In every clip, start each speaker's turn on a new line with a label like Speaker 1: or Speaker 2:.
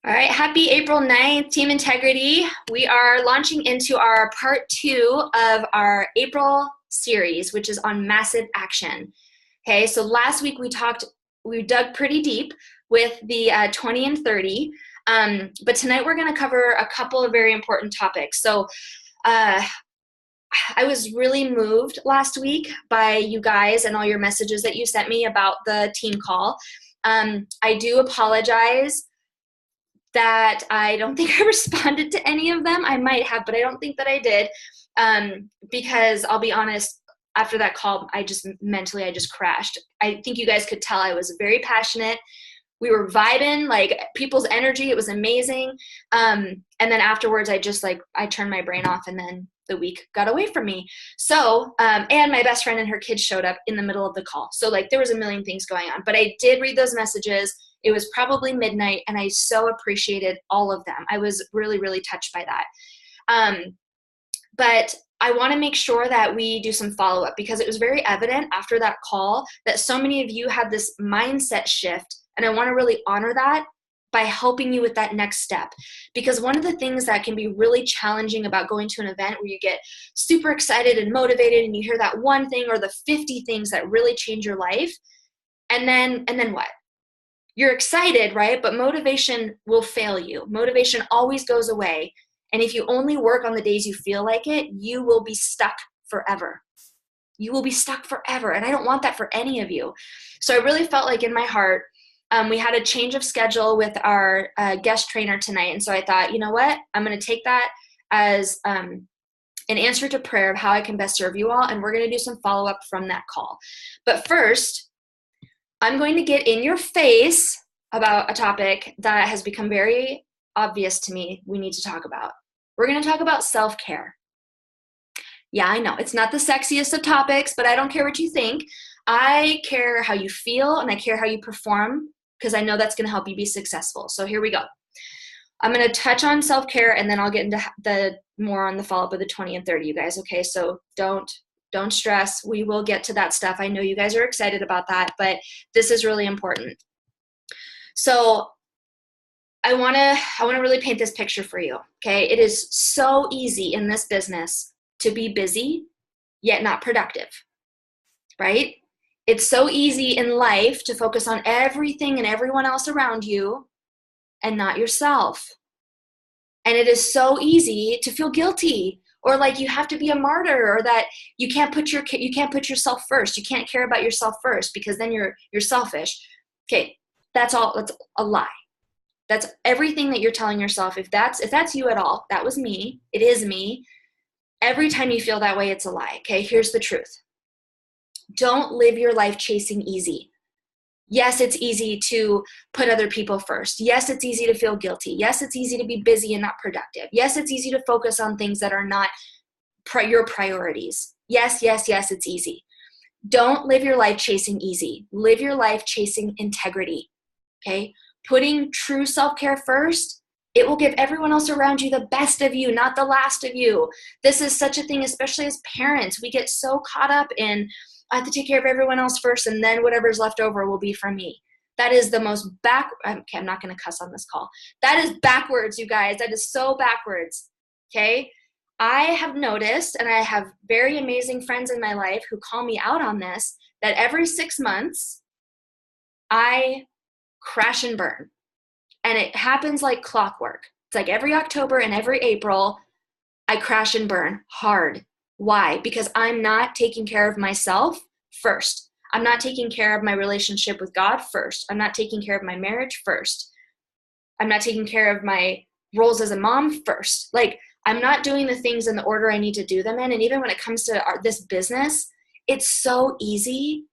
Speaker 1: All right, happy April 9th, Team Integrity. We are launching into our part 2 of our April series, which is on massive action. Okay, so last week we dug pretty deep with the 20 and 30, but tonight we're going to cover a couple of very important topics. So uh, I was really moved last week by you guys and all your messages that you sent me about the team call. I do apologize that I don't think I responded to any of them. I might have, but I don't think that I did, because I'll be honest, after that call, I just crashed. I think you guys could tell I was very passionate. We were vibing, like people's energy. It was amazing. And then afterwards, I turned my brain off, and then the week got away from me. So, and my best friend and her kids showed up in the middle of the call. So there was a million things going on, but I did read those messages. It was probably midnight, and I so appreciated all of them. I was really, really touched by that. But I want to make sure that we do some follow-up, because it was very evident after that call that so many of you had this mindset shift, and I want to really honor that by helping you with that next step. Because one of the things that can be really challenging about going to an event where you get super excited and motivated and you hear that one thing or the 50 things that really change your life, and then what? You're excited, right? But motivation will fail you. Motivation always goes away. And if you only work on the days you feel like it, you will be stuck forever. You will be stuck forever. And I don't want that for any of you. So I really felt like in my heart, we had a change of schedule with our guest trainer tonight. And so I thought, you know what? I'm going to take that as an answer to prayer of how I can best serve you all. And we're going to do some follow-up from that call. But first, I'm going to get in your face about a topic that has become very obvious to me we need to talk about. We're going to talk about self-care. Yeah, I know, it's not the sexiest of topics, but I don't care what you think. I care how you feel, and I care how you perform, because I know that's going to help you be successful. So here we go. I'm going to touch on self-care, and then I'll get into the more on the follow-up of the 20 and 30, you guys, okay? So don't stress. We will get to that stuff. I know you guys are excited about that, but this is really important. So I want to really paint this picture for you, okay? It is so easy in this business to be busy, yet not productive, right? It's so easy in life to focus on everything and everyone else around you and not yourself. And it is so easy to feel guilty, or like you have to be a martyr, or that you can't put yourself first. You can't care about yourself first, because then you're selfish. Okay, that's a lie. That's everything that you're telling yourself. If that's you at all, that was me. It is me. Every time you feel that way, it's a lie. Okay, here's the truth. Don't live your life chasing easy. Yes, it's easy to put other people first. Yes, it's easy to feel guilty. Yes, it's easy to be busy and not productive. Yes, it's easy to focus on things that are not your priorities. Yes, it's easy. Don't live your life chasing easy. Live your life chasing integrity, okay? Putting true self-care first, it will give everyone else around you the best of you, not the last of you. This is such a thing, especially as parents. We get so caught up in, I have to take care of everyone else first, and then whatever's left over will be from me. That is the most okay, I'm not going to cuss on this call. That is backwards, you guys. That is so backwards, okay? I have noticed, and I have very amazing friends in my life who call me out on this, that every 6 months, I crash and burn. And it happens like clockwork. It's like every October and every April, I crash and burn hard. Why? Because I'm not taking care of myself first. I'm not taking care of my relationship with God first. I'm not taking care of my marriage first. I'm not taking care of my roles as a mom first. I'm not doing the things in the order I need to do them in. And even when it comes to this business, it's so easy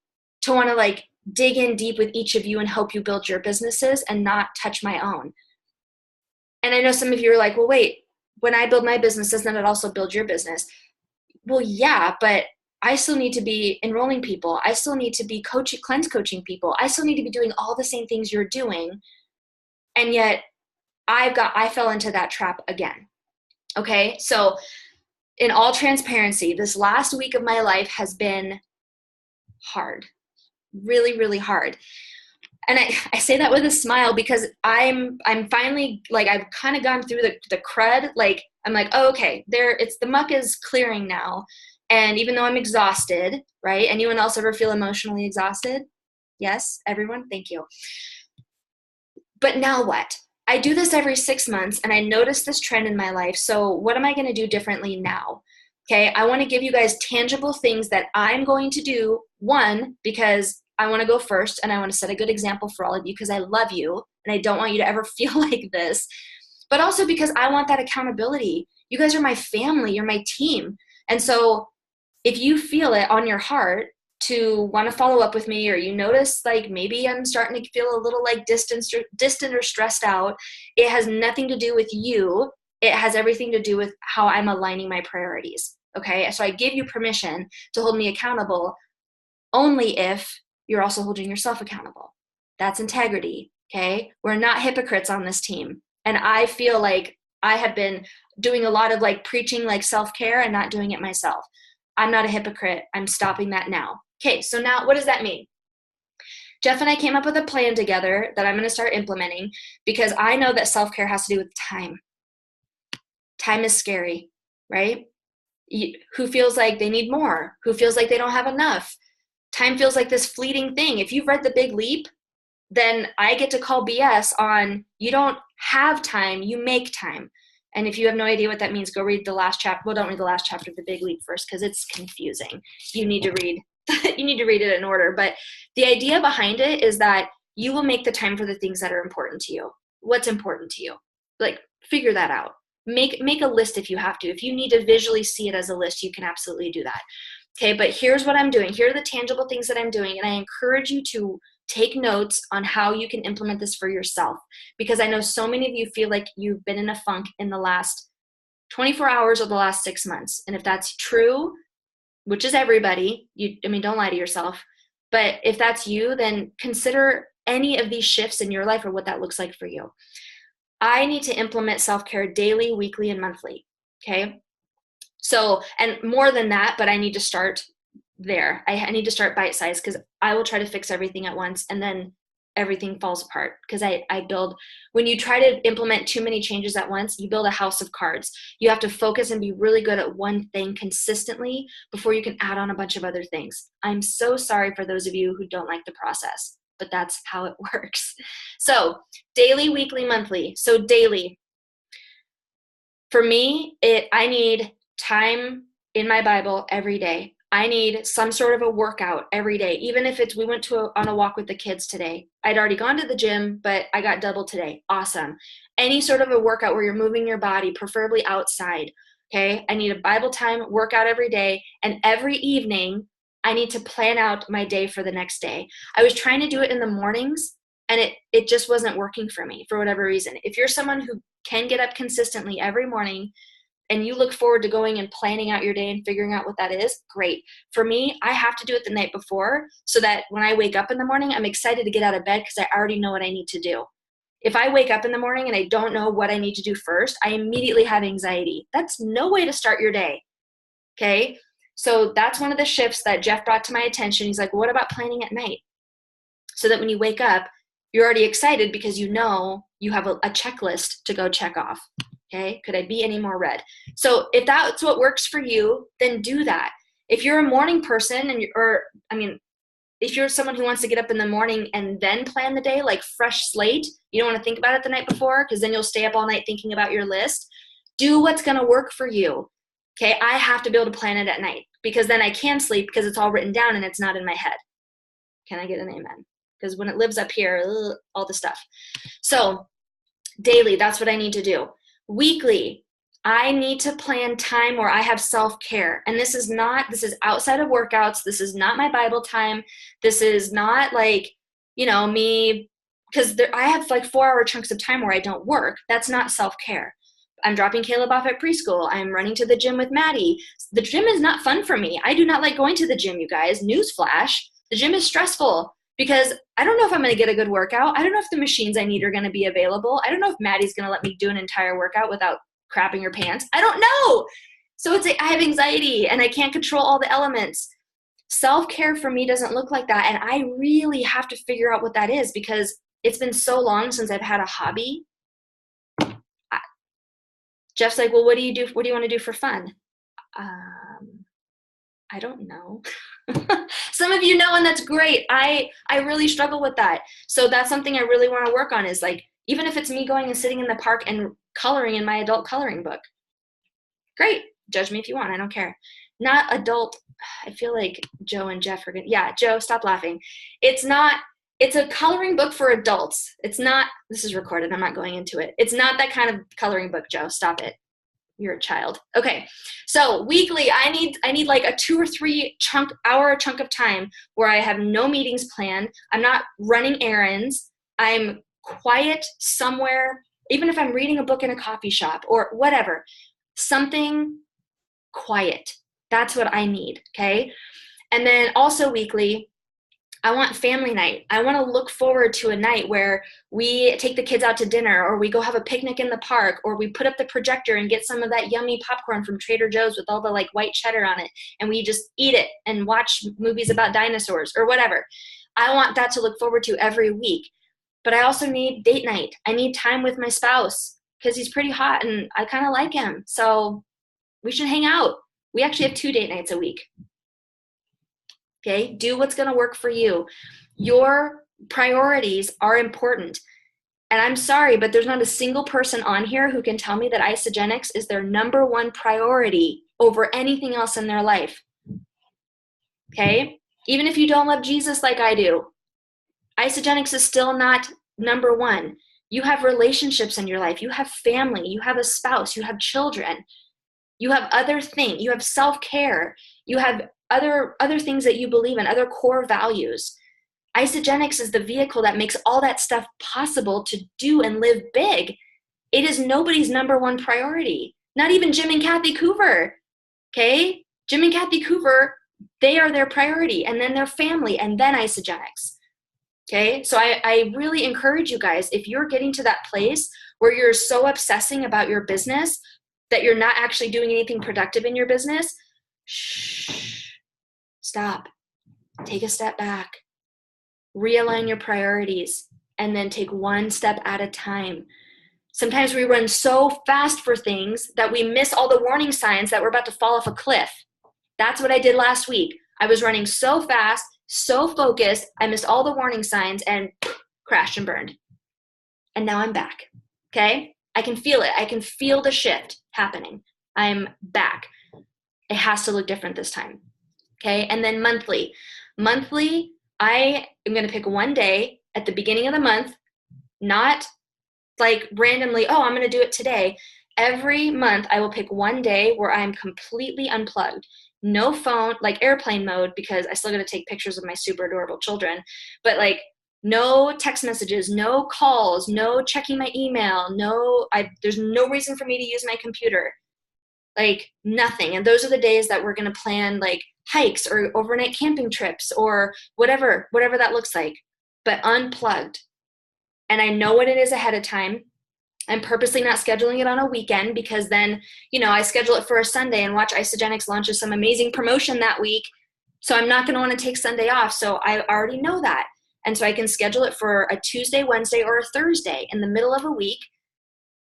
Speaker 1: to want to dig in deep with each of you and help you build your businesses and not touch my own. And I know some of you are like, well, wait, when I build my business, doesn't it also build your business? Well, yeah, but I still need to be enrolling people. I still need to be cleanse coaching people. I still need to be doing all the same things you're doing. And yet I fell into that trap again. Okay. So in all transparency, this last week of my life has been hard, really, really hard. And I say that with a smile because I'm finally, like, I've kind of gone through the crud. Like, I'm like, oh, okay, the muck is clearing now. And even though I'm exhausted, right? Anyone else ever feel emotionally exhausted? Yes, everyone? Thank you. But now what? I do this every 6 months and I notice this trend in my life. So what am I going to do differently now? Okay, I want to give you guys tangible things that I'm going to do. One, because I want to go first and I want to set a good example for all of you because I love you and I don't want you to ever feel like this. But also because I want that accountability. You guys are my family, you're my team. And so if you feel it on your heart to want to follow up with me, or you notice like maybe I'm starting to feel a little like distant or stressed out, it has nothing to do with you. It has everything to do with how I'm aligning my priorities. Okay, so I give you permission to hold me accountable only if you're also holding yourself accountable. That's integrity. Okay, we're not hypocrites on this team. And I feel like I have been doing a lot of like preaching like self-care and not doing it myself. I'm not a hypocrite. I'm stopping that now. Okay, so now what does that mean? Jeff and I came up with a plan together that I'm going to start implementing because I know that self-care has to do with time. Time is scary, right? Who feels like they need more? Who feels like they don't have enough? Time feels like this fleeting thing. If you've read The Big Leap, then I get to call BS on you don't have time, you make time. And if you have no idea what that means, go read the last chapter. Well, don't read the last chapter of The Big Leap first because it's confusing. You need to read it in order. But the idea behind it is that you will make the time for the things that are important to you. What's important to you? Like, figure that out. Make a list if you have to. If you need to visually see it as a list, you can absolutely do that. Okay, but here's what I'm doing. Here are the tangible things that I'm doing. And I encourage you to take notes on how you can implement this for yourself, because I know so many of you feel like you've been in a funk in the last 24 hours or the last 6 months. And if that's true, which is everybody, don't lie to yourself. But if that's you, then consider any of these shifts in your life or what that looks like for you. I need to implement self-care daily, weekly, and monthly. Okay. So, and more than that, but I need to start there. I need to start bite-sized because I will try to fix everything at once and then everything falls apart because I build, when you try to implement too many changes at once, you build a house of cards. You have to focus and be really good at one thing consistently before you can add on a bunch of other things. I'm so sorry for those of you who don't like the process, but that's how it works. So daily, weekly, monthly. So daily. For me, I need time in my Bible every day. I need some sort of a workout every day, even if we went on a walk with the kids today. I'd already gone to the gym, but I got double today. Awesome. Any sort of a workout where you're moving your body, preferably outside. Okay. I need a Bible time workout every day. And every evening, I need to plan out my day for the next day. I was trying to do it in the mornings and it just wasn't working for me for whatever reason. If you're someone who can get up consistently every morning, and you look forward to going and planning out your day and figuring out what that is, great. For me, I have to do it the night before so that when I wake up in the morning, I'm excited to get out of bed because I already know what I need to do. If I wake up in the morning and I don't know what I need to do first, I immediately have anxiety. That's no way to start your day, okay? So that's one of the shifts that Jeff brought to my attention. He's like, what about planning at night? So that when you wake up, you're already excited because you know you have a checklist to go check off. Okay, could I be any more red? So if that's what works for you, then do that. If you're a morning person if you're someone who wants to get up in the morning and then plan the day, like fresh slate, you don't want to think about it the night before because then you'll stay up all night thinking about your list. Do what's going to work for you. Okay, I have to be able to plan it at night because then I can sleep because it's all written down and it's not in my head. Can I get an amen? Because when it lives up here, all the stuff. So daily, that's what I need to do. Weekly, I need to plan time where I have self-care. And this is outside of workouts. This is not my Bible time. This is not like, me, because I have like 4-hour chunks of time where I don't work. That's not self-care. I'm dropping Caleb off at preschool. I'm running to the gym with Maddie. The gym is not fun for me. I do not like going to the gym, you guys. Newsflash, the gym is stressful. Because I don't know if I'm going to get a good workout. I don't know if the machines I need are going to be available. I don't know if Maddie's going to let me do an entire workout without crapping her pants. I don't know. So I have anxiety and I can't control all the elements. Self-care for me doesn't look like that. And I really have to figure out what that is because it's been so long since I've had a hobby. Jeff's like, well, what do you do? What do you want to do for fun? I don't know. Some of you know, and that's great. I really struggle with that. So that's something I really want to work on is like, even if it's me going and sitting in the park and coloring in my adult coloring book. Great. Judge me if you want. I don't care. Not adult. I feel like Joe and Jeff are going to, yeah, Joe, stop laughing. It's a coloring book for adults. It's not, this is recorded. I'm not going into it. It's not that kind of coloring book, Joe. Stop it. You're a child. Okay. So weekly, I need like a 2 or 3 hour chunk of time where I have no meetings planned. I'm not running errands. I'm quiet somewhere, even if I'm reading a book in a coffee shop or whatever, something quiet. That's what I need. Okay. And then also weekly, I want family night. I want to look forward to a night where we take the kids out to dinner or we go have a picnic in the park or we put up the projector and get some of that yummy popcorn from Trader Joe's with all the like white cheddar on it and we just eat it and watch movies about dinosaurs or whatever. I want that to look forward to every week. But I also need date night. I need time with my spouse because he's pretty hot and I kind of like him. So we should hang out. We actually have 2 date nights a week. Okay, do what's going to work for you. Your priorities are important. And I'm sorry, but there's not a single person on here who can tell me that isogenics is their number 1 priority over anything else in their life. Okay, even if you don't love Jesus like I do, isogenics is still not number 1. You have relationships in your life. You have family. You have a spouse. You have children. You have other things. You have self-care. You have other things that you believe in, other core values. Isogenics is the vehicle that makes all that stuff possible to do and live big. It is nobody's number 1 priority. Not even Jim and Kathy Coover. Okay? Jim and Kathy Coover, they are their priority, and then their family, and then isogenics. Okay? So I really encourage you guys, if you're getting to that place where you're so obsessing about your business that you're not actually doing anything productive in your business, shh. Stop. Take a step back. Realign your priorities and then take 1 step at a time. Sometimes we run so fast for things that we miss all the warning signs that we're about to fall off a cliff. That's what I did last week. I was running so fast, so focused, I missed all the warning signs and crashed and burned. And now I'm back. Okay? I can feel it. I can feel the shift happening. I'm back. It has to look different this time. Okay, and then monthly. Monthly, I am going to pick 1 day at the beginning of the month, not like randomly, oh, I'm going to do it today. Every month, I will pick 1 day where I'm completely unplugged. No phone, like airplane mode, because I still got to take pictures of my super adorable children, but like no text messages, no calls, no checking my email, there's no reason for me to use my computer. Like nothing. And those are the days that we're going to plan like hikes or overnight camping trips or whatever that looks like, but unplugged. And I know what it is ahead of time. I'm purposely not scheduling it on a weekend because then, I schedule it for a Sunday and watch Isogenics launches some amazing promotion that week. So I'm not going to want to take Sunday off. So I already know that. And so I can schedule it for a Tuesday, Wednesday, or a Thursday in the middle of a week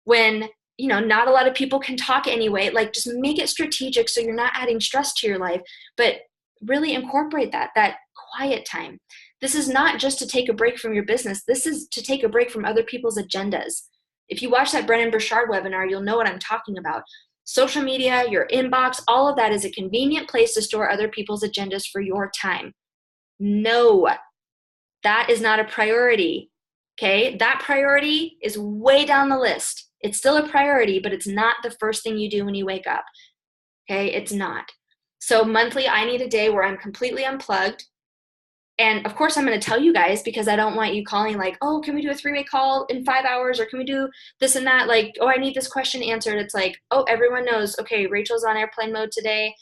Speaker 1: when not a lot of people can talk anyway. Like just make it strategic so you're not adding stress to your life, but really incorporate that quiet time. This is not just to take a break from your business. This is to take a break from other people's agendas. If you watch that Brennan Burchard webinar, you'll know what I'm talking about. Social media, your inbox, all of that is a convenient place to store other people's agendas for your time. No, that is not a priority. Okay, that priority is way down the list. It's still a priority, but it's not the first thing you do when you wake up. Okay, it's not. So monthly, I need a day where I'm completely unplugged. And of course, I'm going to tell you guys because I don't want you calling like, oh, can we do a 3-way call in 5 hours? Or can we do this and that? Like, oh, I need this question answered. It's like, oh, everyone knows, okay, Rachel's on airplane mode today.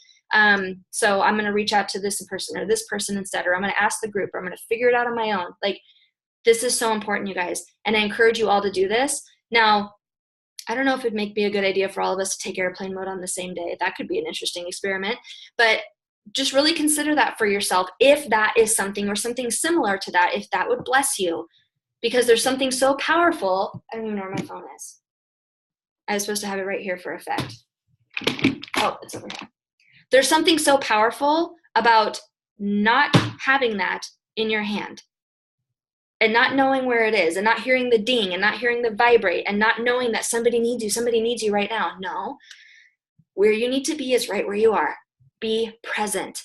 Speaker 1: So I'm going to reach out to this person instead, or I'm going to ask the group, or I'm going to figure it out on my own. Like, this is so important, you guys. And I encourage you all to do this. Now, I don't know if it'd be a good idea for all of us to take airplane mode on the same day. That could be an interesting experiment. But just really consider that for yourself, if that is something or something similar to that, if that would bless you, because there's something so powerful. I don't even know where my phone is. I was supposed to have it right here for effect. Oh, it's over here. There's something so powerful about not having that in your hand and not knowing where it is and not hearing the ding and not hearing the vibrate and not knowing that somebody needs you right now. No, where you need to be is right where you are. Be present.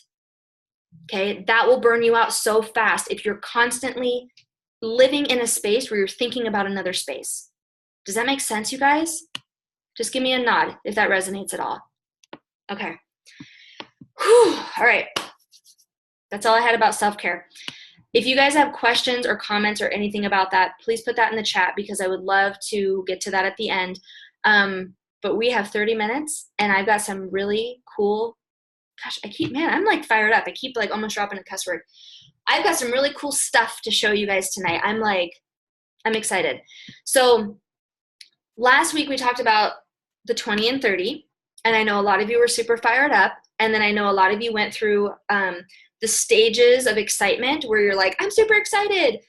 Speaker 1: Okay, that will burn you out so fast if you're constantly living in a space where you're thinking about another space. Does that make sense, you guys? Just give me a nod if that resonates at all. Okay. Whew. All right. That's all I had about self-care. If you guys have questions or comments or anything about that, please put that in the chat, because I would love to get to that at the end. But we have 30 minutes and I've got some really cool, gosh, I'm like fired up. I keep like almost dropping a cuss word. I've got some really cool stuff to show you guys tonight. I'm excited. So last week we talked about the 20 and 30, and I know a lot of you were super fired up. And then I know a lot of you went through the stages of excitement where you're like, I'm super excited.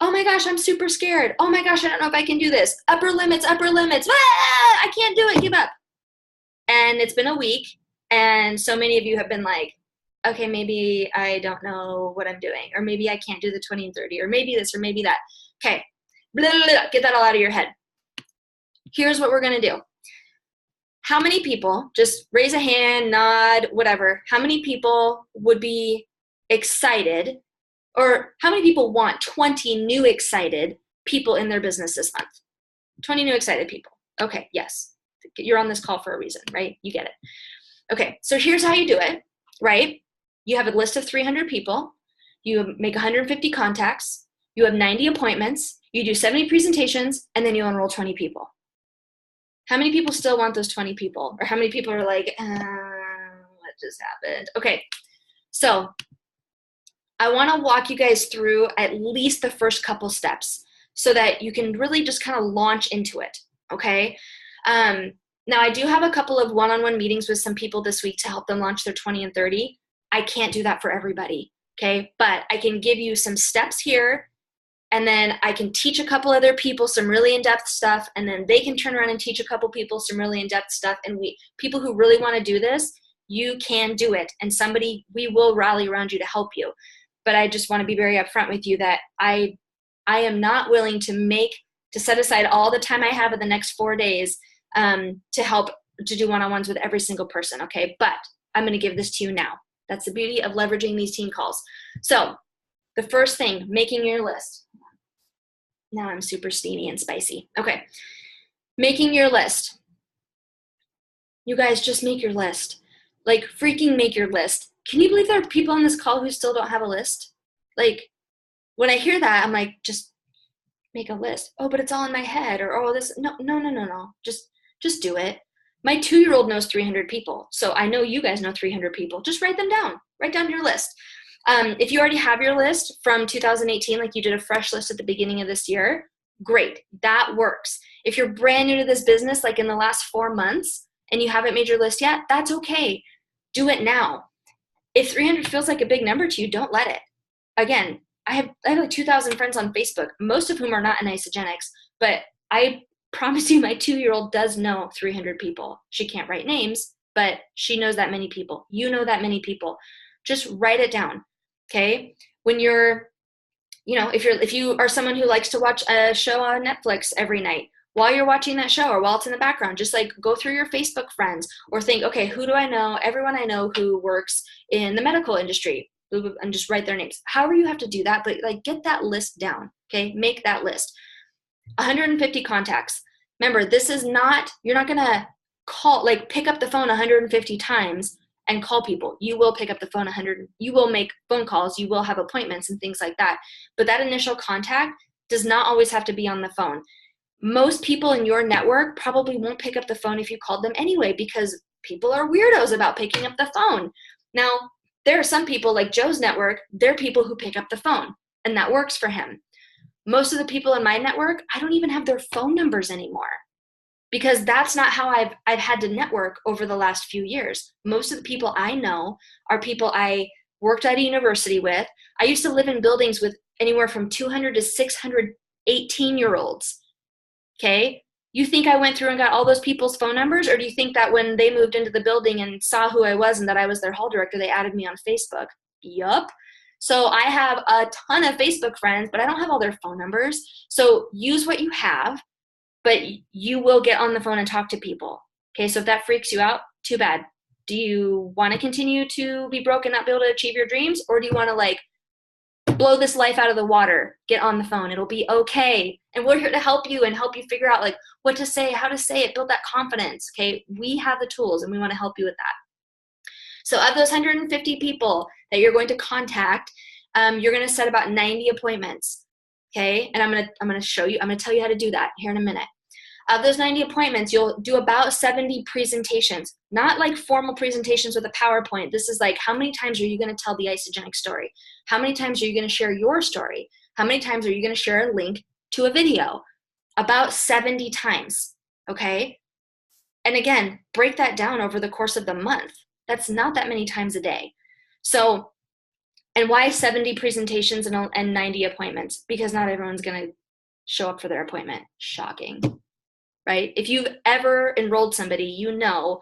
Speaker 1: Oh my gosh, I'm super scared. Oh my gosh, I don't know if I can do this. Upper limits. Ah, I can't do it. Give up. And it's been a week. And so many of you have been like, okay, maybe I don't know what I'm doing. Or maybe I can't do the 20 and 30. Or maybe this or maybe that. Okay. Blah, blah, blah. Get that all out of your head. Here's what we're going to do. How many people, just raise a hand, nod, whatever, how many people would be excited, or how many people want 20 new excited people in their business this month? 20 new excited people. Okay, yes. You're on this call for a reason, right? You get it. Okay, so here's how you do it, right? You have a list of 300 people. You make 150 contacts. You have 90 appointments. You do 70 presentations, and then you enroll 20 people. How many people still want those 20 people? Or how many people are like, what just happened? Okay, so I want to walk you guys through at least the first couple steps so that you can really just kind of launch into it, okay? Now, I do have a couple of one-on-one meetings with some people this week to help them launch their 20 and 30. I can't do that for everybody, okay? But I can give you some steps here, and then I can teach a couple other people some really in-depth stuff, and then they can turn around and teach a couple people some really in-depth stuff. And people who really want to do this, you can do it. And we will rally around you to help you. But I just want to be very upfront with you that I am not willing to set aside all the time I have in the next 4 days to help to do one-on-ones with every single person, okay? But I'm going to give this to you now. That's the beauty of leveraging these team calls. So the first thing, making your list. Now I'm super steamy and spicy. Okay, making your list. You guys just make your list. Like, freaking make your list. Can you believe there are people on this call who still don't have a list? Like, when I hear that, I'm like, just make a list. Oh, but it's all in my head. Or, oh, this. No. Just do it. My 2-year-old knows 300 people. So I know you guys know 300 people. Just write them down. Write down your list. If you already have your list from 2018, like you did a fresh list at the beginning of this year, great. That works. If you're brand new to this business, like in the last 4 months, and you haven't made your list yet, that's okay. Do it now. If 300 feels like a big number to you, don't let it. Again, I have like 2,000 friends on Facebook, most of whom are not in Isogenics, but I promise you my 2-year-old does know 300 people. She can't write names, but she knows that many people. You know that many people. Just write it down. Okay, when you're, if you are someone who likes to watch a show on Netflix every night, while you're watching that show or while it's in the background, just like go through your Facebook friends or think, okay, who do I know? Everyone I know who works in the medical industry, and just write their names. However you have to do that, but like get that list down, okay? Make that list. 150 contacts. Remember, you're not going to pick up the phone 150 times and call people. You will pick up the phone you will make phone calls, you will have appointments and things like that. But that initial contact does not always have to be on the phone. Most people in your network probably won't pick up the phone if you called them anyway, because people are weirdos about picking up the phone. Now, there are some people like Joe's network, they're people who pick up the phone, and that works for him. Most of the people in my network, I don't even have their phone numbers anymore. because that's not how I've had to network over the last few years. Most of the people I know are people I worked at a university with. I used to live in buildings with anywhere from 200 to 600 18-year-olds. Okay? You think I went through and got all those people's phone numbers, or do you think that when they moved into the building and saw who I was and that I was their hall director, they added me on Facebook? Yup. So I have a ton of Facebook friends, but I don't have all their phone numbers. So use what you have, but you will get on the phone and talk to people. Okay, so if that freaks you out, too bad. Do you want to continue to be broke and not be able to achieve your dreams, or do you want to like blow this life out of the water? Get on the phone. It'll be okay. And we're here to help you and help you figure out like what to say, how to say it, build that confidence. Okay, we have the tools and we want to help you with that. So of those 150 people that you're going to contact, you're going to set about 90 appointments. Okay, and I'm going to show you, I'm going to tell you how to do that here in a minute. Of those 90 appointments, you'll do about 70 presentations, not like formal presentations with a PowerPoint. This is like, how many times are you going to tell the Isogenic story? How many times are you going to share your story? How many times are you going to share a link to a video? About 70 times, okay? And again, break that down over the course of the month. That's not that many times a day. So, and why 70 presentations and 90 appointments? Because not everyone's going to show up for their appointment. Shocking. Right? If you've ever enrolled somebody, you know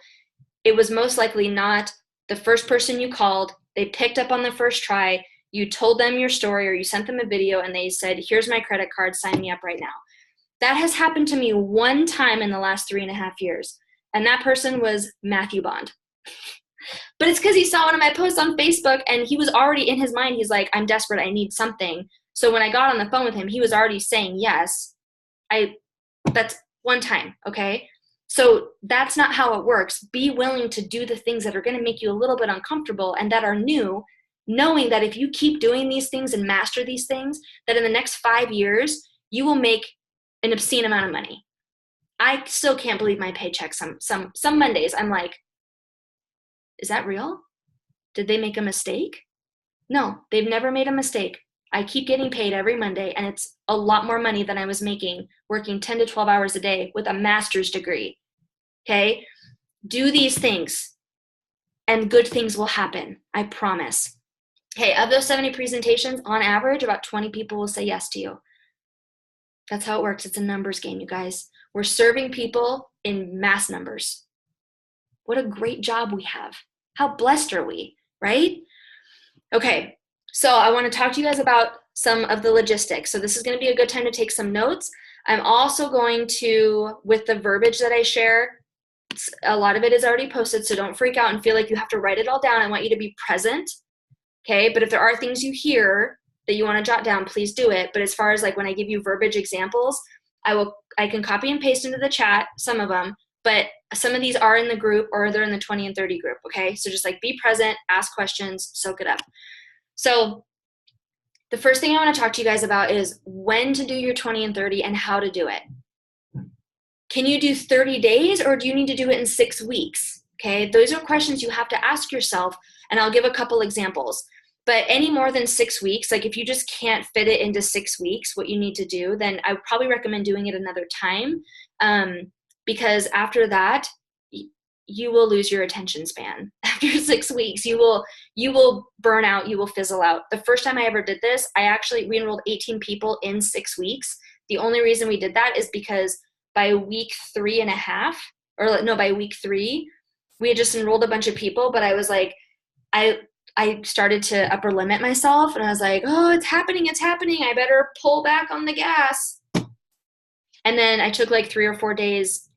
Speaker 1: it was most likely not the first person you called, they picked up on the first try, you told them your story or you sent them a video and they said, here's my credit card, sign me up right now. That has happened to me one time in the last 3.5 years. And that person was Matthew Bond. But it's because he saw one of my posts on Facebook and he was already in his mind, he's like, I'm desperate, I need something. So when I got on the phone with him, he was already saying yes. That's one time, okay? So that's not how it works. Be willing to do the things that are going to make you a little bit uncomfortable and that are new, knowing that if you keep doing these things and master these things, that in the next 5 years, you will make an obscene amount of money. I still can't believe my paycheck. Some Mondays, I'm like, is that real? Did they make a mistake? No, they've never made a mistake. I keep getting paid every Monday, and it's a lot more money than I was making working 10 to 12 hours a day with a master's degree. Okay? Do these things, and good things will happen. I promise. Okay, of those 70 presentations, on average, about 20 people will say yes to you. That's how it works. It's a numbers game, you guys. We're serving people in mass numbers. What a great job we have. How blessed are we, right? Okay. So I want to talk to you guys about some of the logistics. So this is going to be a good time to take some notes. I'm also going to, with the verbiage that I share, a lot of it is already posted, so don't freak out and feel like you have to write it all down. I want you to be present, okay? But if there are things you hear that you want to jot down, please do it. But as far as like when I give you verbiage examples, I can copy and paste into the chat, some of them, but some of these are in the group or they're in the 20 and 30 group, okay? So just like be present, ask questions, soak it up. So the first thing I want to talk to you guys about is when to do your 20 and 30 and how to do it. Can you do 30 days or do you need to do it in 6 weeks? Okay, those are questions you have to ask yourself, and I'll give a couple examples. But any more than 6 weeks, like if you just can't fit it into 6 weeks, what you need to do, then I would probably recommend doing it another time, because after that, you will lose your attention span. After 6 weeks, you will burn out, you will fizzle out. The first time I ever did this, we enrolled 18 people in 6 weeks. The only reason we did that is because by week 3.5, by week 3, we had just enrolled a bunch of people, but I was like, I started to upper limit myself, and I was like, oh, it's happening. I better pull back on the gas. And then I took like 3 or 4 days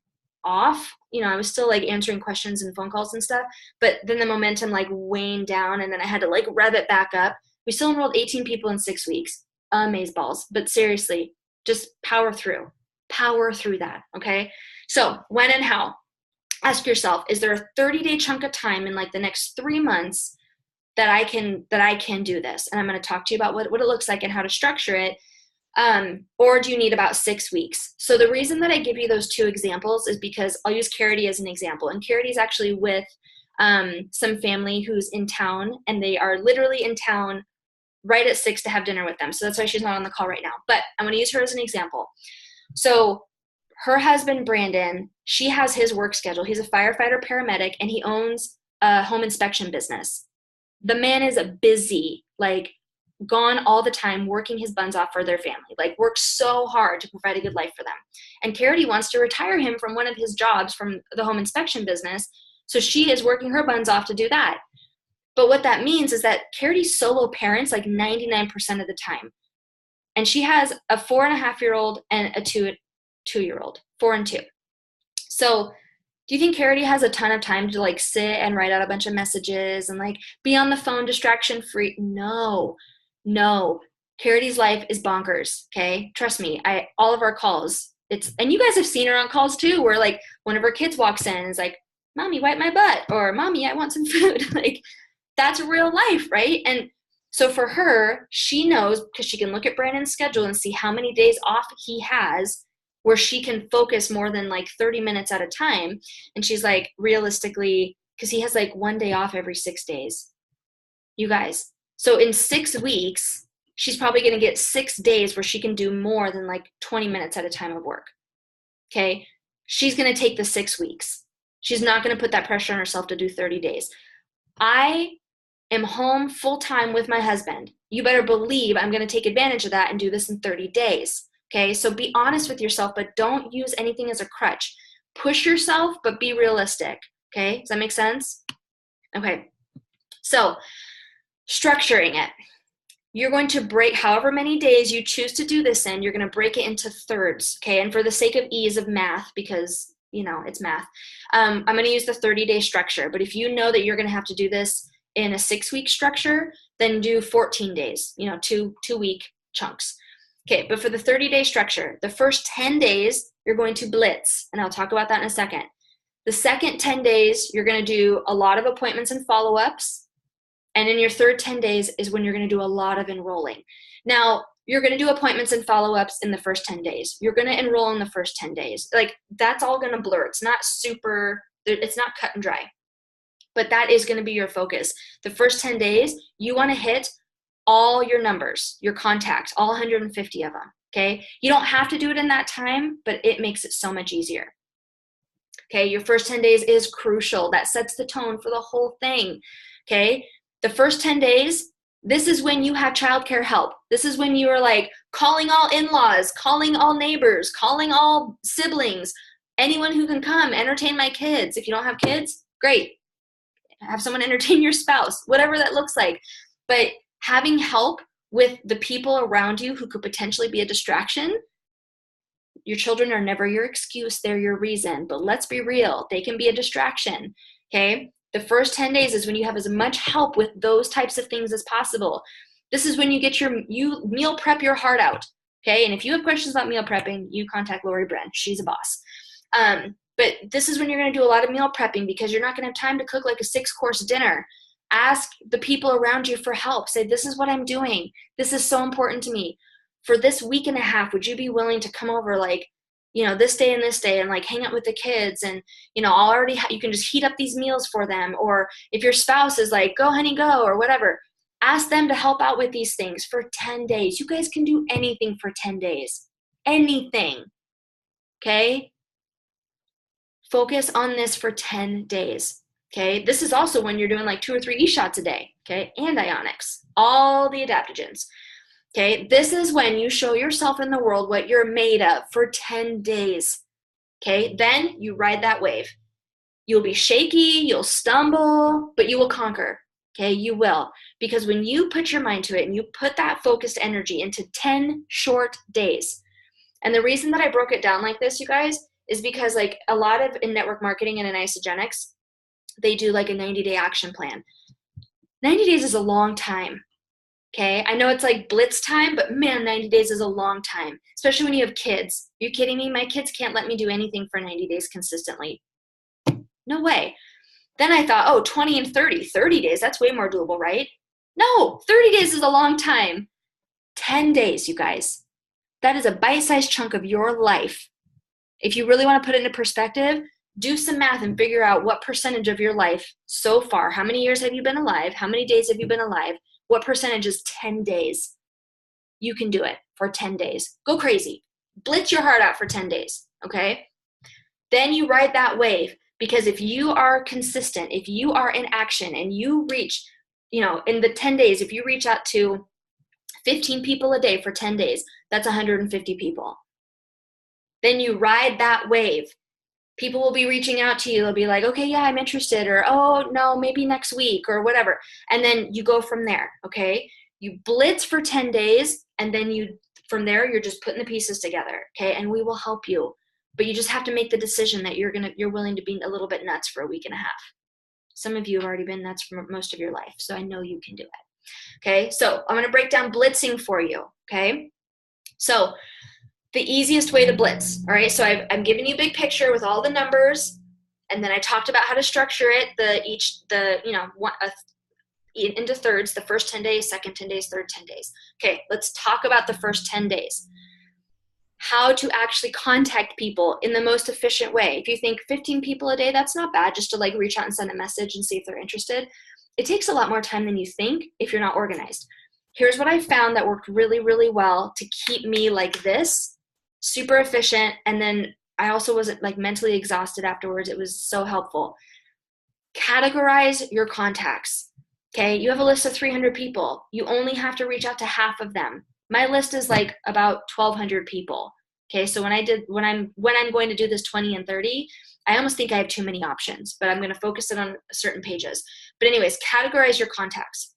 Speaker 1: off. I was still like answering questions and phone calls and stuff, but then the momentum like waned down, and then I had to like rev it back up. We still enrolled 18 people in 6 weeks. Amazeballs. But seriously, just power through that. Okay. So when and how? Ask yourself, is there a 30-day chunk of time in like the next 3 months that I can do this? And I'm going to talk to you about what it looks like and how to structure it. Or do you need about 6 weeks? So the reason that I give you those 2 examples is because I'll use Charity as an example. And Charity is actually with some family who's in town, and they are literally in town right at 6 to have dinner with them. So that's why she's not on the call right now. But I'm going to use her as an example. So her husband, Brandon, she has his work schedule. He's a firefighter paramedic, and he owns a home inspection business. The man is busy, like gone all the time, working his buns off for their family, like works so hard to provide a good life for them. And Carity wants to retire him from one of his jobs from the home inspection business. So she is working her buns off to do that. But what that means is that Carity solo parents like 99% of the time. And she has a 4.5-year-old and a two-year-old, 4 and 2. So do you think Carity has a ton of time to like sit and write out a bunch of messages and like be on the phone distraction free? No. Carity's life is bonkers. Okay. Trust me. All of our calls, and you guys have seen her on calls too, where like one of her kids walks in and is like, Mommy, wipe my butt, or Mommy, I want some food. Like that's real life. Right. And so for her, she knows, because she can look at Brandon's schedule and see how many days off he has where she can focus more than like 30 minutes at a time. And she's like, realistically, because he has like 1 day off every 6 days. You guys. So in 6 weeks, she's probably going to get 6 days where she can do more than like 20 minutes at a time of work. Okay. She's going to take the 6 weeks. She's not going to put that pressure on herself to do 30 days. I am home full time with my husband. You better believe I'm going to take advantage of that and do this in 30 days. Okay. So be honest with yourself, but don't use anything as a crutch. Push yourself, but be realistic. Okay. Does that make sense? Okay. So structuring it. You're going to break however many days you choose to do this in, you're going to break it into thirds. Okay. And for the sake of ease of math, because it's math, I'm going to use the 30-day structure. But if you know that you're going to have to do this in a 6-week structure, then do 14 days, 2-week chunks. Okay, but for the 30-day structure, the first 10 days, you're going to blitz, and I'll talk about that in a second. The second 10 days, you're going to do a lot of appointments and follow-ups, and in your third 10 days is when you're going to do a lot of enrolling. Now, you're going to do appointments and follow-ups in the first 10 days. You're going to enroll in the first 10 days. Like, that's all going to blur. It's not cut and dry. But that is going to be your focus. The first 10 days, you want to hit all your numbers, your contacts, all 150 of them, okay? You don't have to do it in that time, but it makes it so much easier. Okay, your first 10 days is crucial. That sets the tone for the whole thing, okay? The first 10 days, this is when you have childcare help. This is when you are like calling all in-laws, calling all neighbors, calling all siblings, anyone who can come, entertain my kids. If you don't have kids, great. Have someone entertain your spouse, whatever that looks like. But having help with the people around you who could potentially be a distraction, your children are never your excuse, they're your reason. But let's be real, they can be a distraction, okay? The first 10 days is when you have as much help with those types of things as possible. This is when you meal prep your heart out, okay? And if you have questions about meal prepping, you contact Lori Bren. She's a boss. But this is when you're going to do a lot of meal prepping because you're not going to have time to cook like a 6-course dinner. Ask the people around you for help. Say, this is what I'm doing. This is so important to me. For this week and a half, would you be willing to come over this day and like hang out with the kids and, you can just heat up these meals for them. Or if your spouse is like, go honey, go, or whatever, ask them to help out with these things for 10 days. You guys can do anything for 10 days. Anything. Okay? Focus on this for 10 days, okay? This is also when you're doing like 2 or 3 e-shots a day, okay? And ionics, all the adaptogens, okay? This is when you show yourself in the world what you're made of for 10 days, okay? Then you ride that wave. You'll be shaky, you'll stumble, but you will conquer, okay? You will, because when you put your mind to it and you put that focused energy into 10 short days, and the reason that I broke it down like this, you guys, is because like a lot of in network marketing and in Isogenics, they do like a 90-day action plan. 90 days is a long time, okay? I know it's like blitz time, but man, 90 days is a long time, especially when you have kids. Are you kidding me? My kids can't let me do anything for 90 days consistently. No way. Then I thought, 20 and 30. 30 days, that's way more doable, right? No, 30 days is a long time. 10 days, you guys. That is a bite-sized chunk of your life. If you really want to put it into perspective, do some math and figure out what percentage of your life so far, how many years have you been alive? How many days have you been alive? What percentage is 10 days? You can do it for 10 days. Go crazy. Blitz your heart out for 10 days. okay? Then you ride that wave, because if you are consistent, if you are in action and you reach, in the 10 days, if you reach out to 15 people a day for 10 days, that's 150 people. Then you ride that wave. People will be reaching out to you. They'll be like, okay, yeah, I'm interested, or, oh, no, maybe next week, or whatever. And then you go from there, okay? You blitz for 10 days, and then from there, you're just putting the pieces together, okay? And we will help you. But you just have to make the decision that you're willing to be a little bit nuts for a week and a half. Some of you have already been nuts for most of your life, so I know you can do it, okay? So I'm going to break down blitzing for you, okay? So the easiest way to blitz, all right? So I'm giving you a big picture with all the numbers, and then I talked about how to structure it, into thirds, the first 10 days, second 10 days, third 10 days. Okay, let's talk about the first 10 days. How to actually contact people in the most efficient way. If you think 15 people a day, that's not bad, just to like reach out and send a message and see if they're interested. It takes a lot more time than you think if you're not organized. Here's what I found that worked really, really well to keep me like this, super efficient, and then I also wasn't like mentally exhausted afterwards. It was so helpful. Categorize your contacts. Okay, you have a list of 300 people. You only have to reach out to half of them. My list is like about 1,200 people. Okay, so when I'm going to do this 20 and 30, I almost think I have too many options, but I'm going to focus it on certain pages. But anyways, categorize your contacts.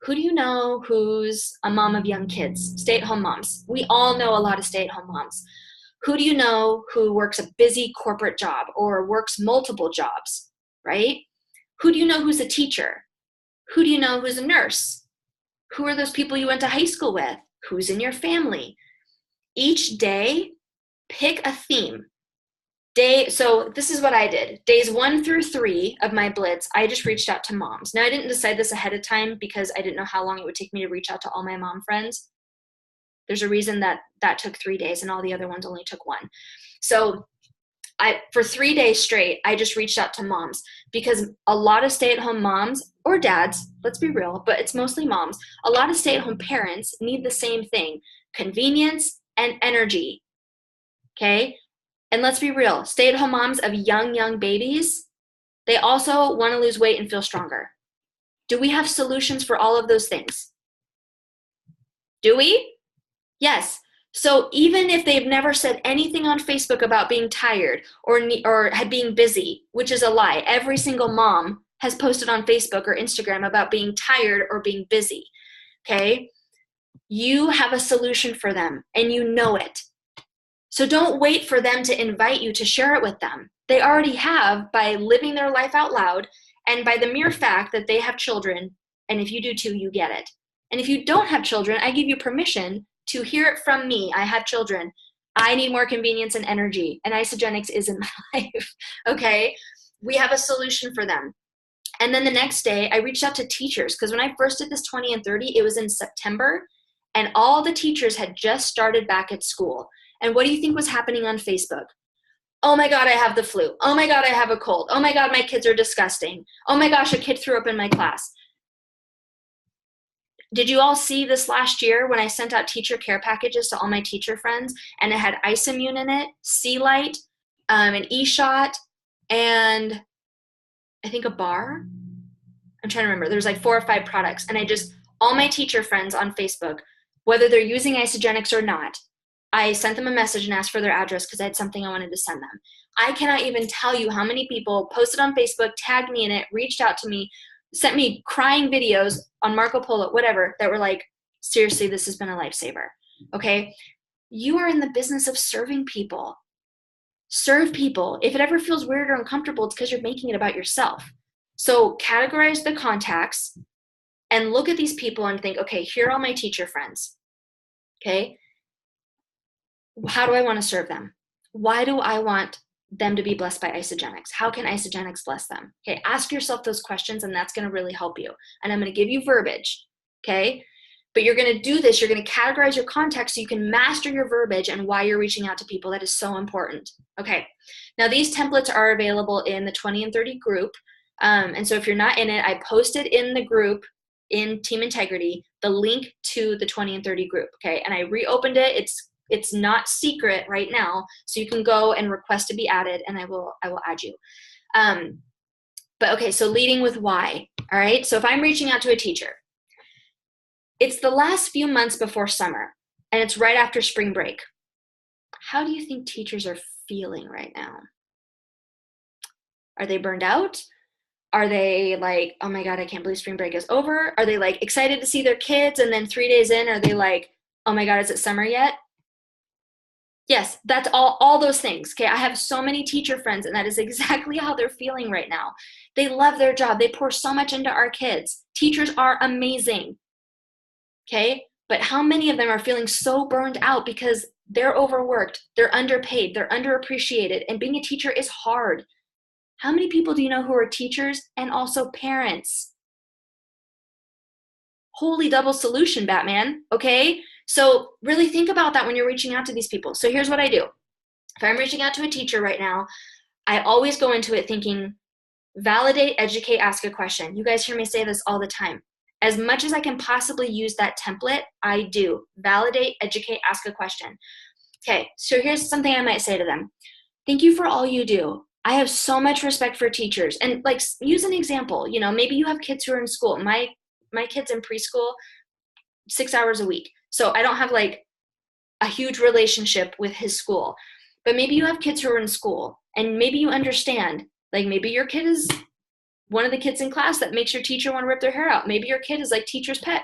Speaker 1: Who do you know who's a mom of young kids? Stay-at-home moms. We all know a lot of stay-at-home moms. Who do you know who works a busy corporate job or works multiple jobs, right? Who do you know who's a teacher? Who do you know who's a nurse? Who are those people you went to high school with? Who's in your family? Each day, pick a theme. So this is what I did. Days 1 through 3 of my blitz, I just reached out to moms. Now, I didn't decide this ahead of time because I didn't know how long it would take me to reach out to all my mom friends. There's a reason that took 3 days and all the other ones only took 1. So for 3 days straight, I just reached out to moms because a lot of stay-at-home moms or dads, let's be real, but it's mostly moms. A lot of stay-at-home parents need the same thing, convenience and energy, okay? And let's be real, stay-at-home moms of young babies, they also want to lose weight and feel stronger. Do we have solutions for all of those things? Do we? Yes. So even if they've never said anything on Facebook about being tired or being busy, which is a lie, every single mom has posted on Facebook or Instagram about being tired or being busy, okay? You have a solution for them and you know it. So don't wait for them to invite you to share it with them. They already have by living their life out loud and by the mere fact that they have children, and if you do too, you get it. And if you don't have children, I give you permission to hear it from me. I have children. I need more convenience and energy, and Isagenix is in my life, okay? We have a solution for them. And then the next day, I reached out to teachers because when I first did this 20 and 30, it was in September, and all the teachers had just started back at school. And what do you think was happening on Facebook? Oh my God, I have the flu. Oh my God, I have a cold. Oh my God, my kids are disgusting. Oh my gosh, a kid threw up in my class. Did you all see this last year when I sent out teacher care packages to all my teacher friends, and it had Ice-Immune in it, Sea Light, an E-Shot, and I think a bar? I'm trying to remember. There's like 4 or 5 products. And all my teacher friends on Facebook, whether they're using Isagenix or not, I sent them a message and asked for their address because I had something I wanted to send them. I cannot even tell you how many people posted on Facebook, tagged me in it, reached out to me, sent me crying videos on Marco Polo, whatever, that were like, seriously, this has been a lifesaver, okay? You are in the business of serving people. Serve people. If it ever feels weird or uncomfortable, it's because you're making it about yourself. So categorize the contacts and look at these people and think, okay, here are all my teacher friends, okay? How do I want to serve them? Why do I want them to be blessed by Isagenix? How can Isagenix bless them? Okay, ask yourself those questions, and that's going to really help you. And I'm going to give you verbiage, okay? But you're going to do this. You're going to categorize your contacts so you can master your verbiage and why you're reaching out to people. That is so important. Okay, now these templates are available in the 20 and 30 group. And so if you're not in it, I posted in the group in Team Integrity the link to the 20 and 30 group, okay? And I reopened it. It's It's not secret right now. So you can go and request to be added, and I will add you. But okay, so leading with why. All right. So if I'm reaching out to a teacher, it's the last few months before summer, and it's right after spring break. How do you think teachers are feeling right now? Are they burned out? Are they like, oh my God, I can't believe spring break is over? Are they like excited to see their kids? And then 3 days in, are they like, oh my God, is it summer yet? Yes, that's all those things. Okay. I have so many teacher friends, and that is exactly how they're feeling right now. They love their job. They pour so much into our kids. Teachers are amazing. Okay. But how many of them are feeling so burned out because they're overworked, they're underpaid, they're underappreciated, and being a teacher is hard. How many people do you know who are teachers and also parents? Holy double solution, Batman. Okay. So really think about that when you're reaching out to these people. So here's what I do. If I'm reaching out to a teacher right now, I always go into it thinking, validate, educate, ask a question. You guys hear me say this all the time. As much as I can possibly use that template, I do. Validate, educate, ask a question. Okay, so here's something I might say to them. Thank you for all you do. I have so much respect for teachers. And like, use an example. You know, maybe you have kids who are in school. My kid's in preschool 6 hours a week. So I don't have like a huge relationship with his school. But maybe you have kids who are in school, and maybe you understand. Like maybe your kid is one of the kids in class that makes your teacher want to rip their hair out. Maybe your kid is like teacher's pet.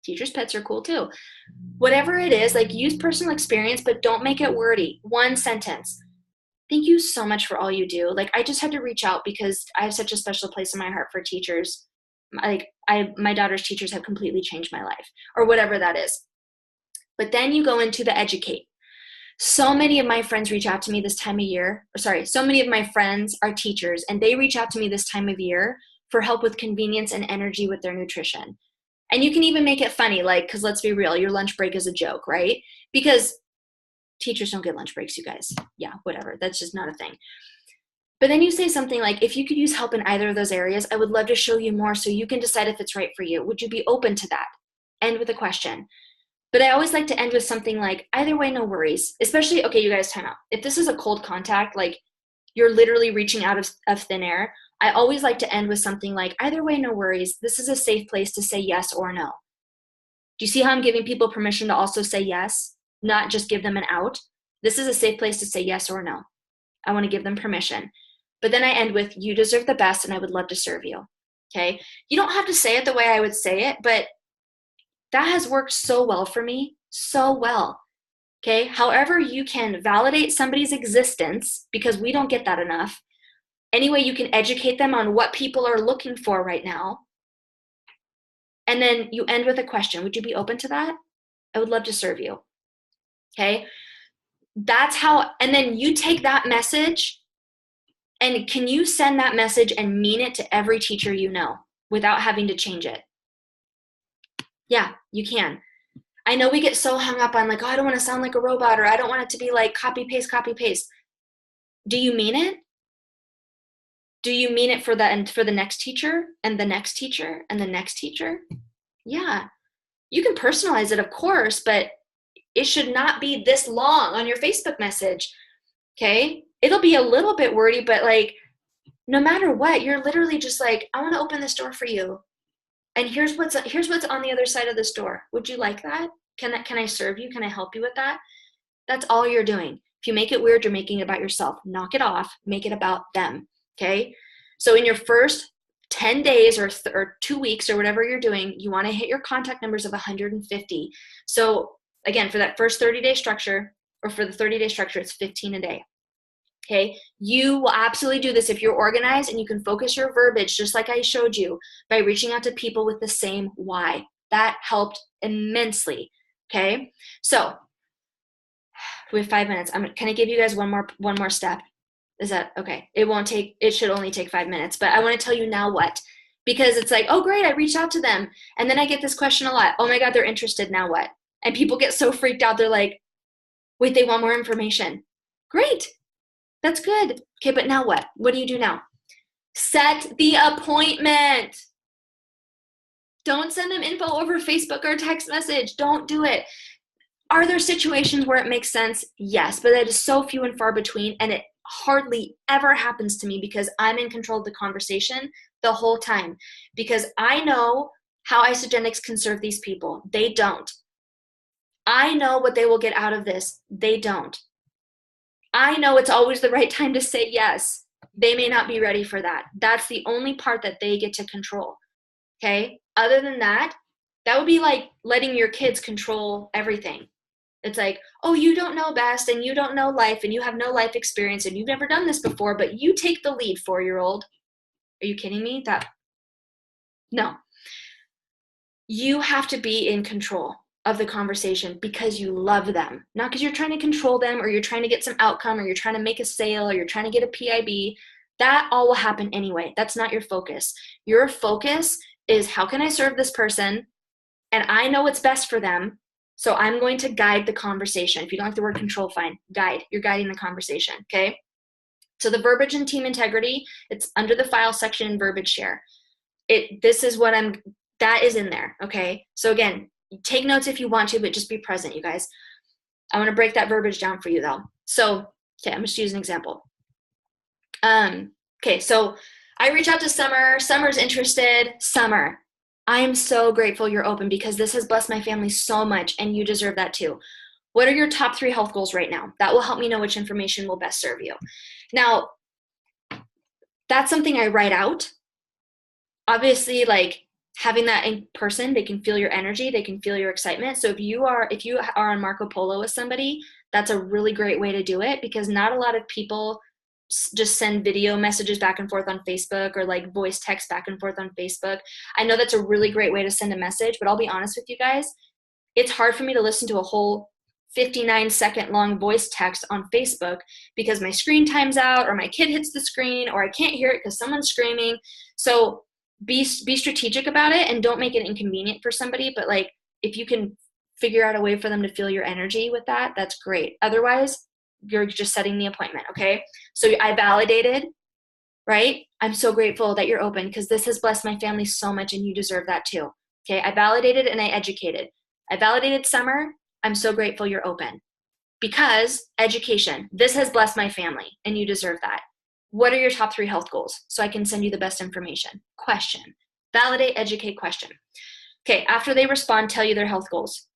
Speaker 1: Teacher's pets are cool too. Whatever it is, like use personal experience, but don't make it wordy. One sentence. Thank you so much for all you do. Like I just had to reach out because I have such a special place in my heart for teachers. Like my daughter's teachers have completely changed my life, or whatever that is. But then you go into the educate. So many of my friends reach out to me this time of year, so many of my friends are teachers, and they reach out to me this time of year for help with convenience and energy with their nutrition. And you can even make it funny, like, because let's be real, your lunch break is a joke, right? Because teachers don't get lunch breaks, you guys. Yeah, whatever. That's just not a thing. But then you say something like, if you could use help in either of those areas, I would love to show you more so you can decide if it's right for you. Would you be open to that? End with a question. But I always like to end with something like, either way, no worries. Especially, okay, you guys, time out. If this is a cold contact, like you're literally reaching out of thin air, I always like to end with something like, either way, no worries. This is a safe place to say yes or no. Do you see how I'm giving people permission to also say yes, not just give them an out? This is a safe place to say yes or no. I want to give them permission. But then I end with, you deserve the best and I would love to serve you. Okay. You don't have to say it the way I would say it, but that has worked so well for me, so well. Okay. However, you can validate somebody's existence, because we don't get that enough. Any way you can educate them on what people are looking for right now. And then you end with a question. Would you be open to that? I would love to serve you. Okay. That's how, and then you take that message, and can you send that message and mean it to every teacher you know without having to change it? Yeah, you can. I know we get so hung up on like, oh, I don't want to sound like a robot, or I don't want it to be like copy, paste, copy, paste. Do you mean it? Do you mean it for the next teacher and the next teacher and the next teacher? Yeah. You can personalize it, of course, but it should not be this long on your Facebook message. Okay? It'll be a little bit wordy, but like no matter what, you're literally just like, I want to open this door for you. And here's what's on the other side of this door. Would you like that? Can I serve you? Can I help you with that? That's all you're doing. If you make it weird, you're making it about yourself. Knock it off. Make it about them. Okay? So in your first 10 days or 2 weeks or whatever you're doing, you want to hit your contact numbers of 150. So again, for that first 30-day structure, or for the 30-day structure, it's 15 a day. Okay, you will absolutely do this if you're organized and you can focus your verbiage just like I showed you by reaching out to people with the same why. That helped immensely. Okay, so we have 5 minutes. Can I give you guys one more step? Is that okay? It should only take 5 minutes, but I want to tell you now what, because it's like, oh great, I reached out to them, and then I get this question a lot. Oh my God, they're interested, now what? And people get so freaked out. They're like, wait, they want more information. Great. That's good. Okay, but now what? What do you do now? Set the appointment. Don't send them info over Facebook or text message. Don't do it. Are there situations where it makes sense? Yes, but that is so few and far between, and it hardly ever happens to me because I'm in control of the conversation the whole time, because I know how Isagenix can serve these people. They don't. I know what they will get out of this. They don't. I know it's always the right time to say yes. They may not be ready for that. That's the only part that they get to control. Okay? Other than that, that would be like letting your kids control everything. It's like, oh, you don't know best and you don't know life and you have no life experience and you've never done this before, but you take the lead, 4-year-old. Are you kidding me? No. You have to be in control of the conversation because you love them, not because you're trying to control them or you're trying to get some outcome or you're trying to make a sale or you're trying to get a PIB. That all will happen anyway. That's not your focus. Your focus is, how can I serve this person? And I know what's best for them. So I'm going to guide the conversation. If you don't like the word control, fine. Guide. You're guiding the conversation, okay? So the verbiage and team integrity, it's under the file section in verbiage share. That is in there, okay? So again, take notes if you want to, but just be present, you guys. I want to break that verbiage down for you though. So, okay, I'm just using an example. Okay, so I reach out to Summer. Summer's interested. Summer, I'm so grateful you're open because this has blessed my family so much and you deserve that too. What are your top 3 health goals right now? That will help me know which information will best serve you. Now, that's something I write out. Obviously, like having that in person, they can feel your energy, they can feel your excitement. So if you are on Marco Polo with somebody, that's a really great way to do it because not a lot of people just send video messages back and forth on Facebook or like voice text back and forth on Facebook. I know that's a really great way to send a message, but I'll be honest with you guys, it's hard for me to listen to a whole 59-second long voice text on Facebook because my screen times out or my kid hits the screen or I can't hear it because someone's screaming. So be strategic about it and don't make it inconvenient for somebody, but like if you can figure out a way for them to feel your energy with that, that's great. Otherwise, you're just setting the appointment, okay? So I validated, right? I'm so grateful that you're open because this has blessed my family so much and you deserve that too, okay? I validated and I educated. I validated Summer. I'm so grateful you're open because education, this has blessed my family and you deserve that. What are your top 3 health goals? So I can send you the best information. Question. Validate, educate, question. Okay, after they respond, tell you their health goals.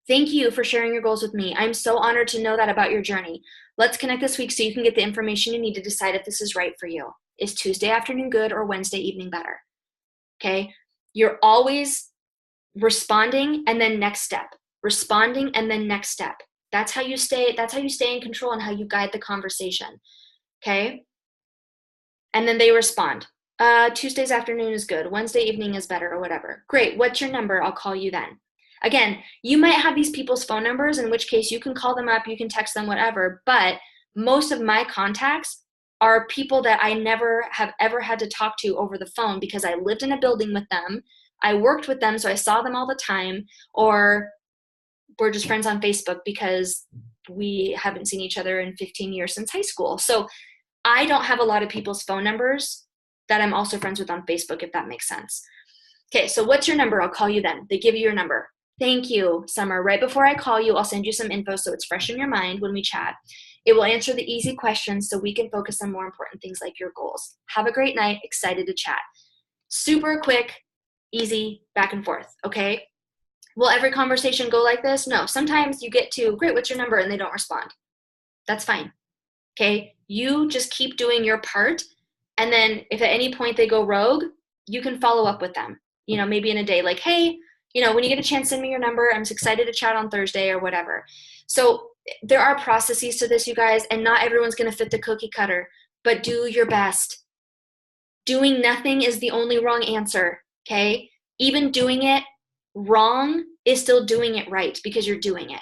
Speaker 1: Thank you for sharing your goals with me. I'm so honored to know that about your journey. Let's connect this week so you can get the information you need to decide if this is right for you. Is Tuesday afternoon good or Wednesday evening better? Okay, you're always responding and then next step. Responding and then next step. That's how you stay in control and how you guide the conversation. Okay? And then they respond. Tuesday's afternoon is good. Wednesday evening is better or whatever. Great. What's your number? I'll call you then. Again, you might have these people's phone numbers, in which case you can call them up, you can text them, whatever. But most of my contacts are people that I never have ever had to talk to over the phone because I lived in a building with them. I worked with them, so I saw them all the time, or we're just friends on Facebook because we haven't seen each other in 15 years since high school. So I don't have a lot of people's phone numbers that I'm also friends with on Facebook, if that makes sense. Okay, so what's your number? I'll call you then. They give you your number. Thank you, Summer. Right before I call you, I'll send you some info so it's fresh in your mind when we chat. It will answer the easy questions so we can focus on more important things like your goals. Have a great night. Excited to chat. Super quick, easy, back and forth, okay? Will every conversation go like this? No. Sometimes you get to, great, what's your number? And they don't respond. That's fine, okay? You just keep doing your part. And then if at any point they go rogue, you can follow up with them, maybe in a day, like, hey, when you get a chance, send me your number. I'm excited to chat on Thursday or whatever. So there are processes to this, you guys, and not everyone's going to fit the cookie cutter, but do your best. Doing nothing is the only wrong answer, okay? Even doing it wrong is still doing it right because you're doing it,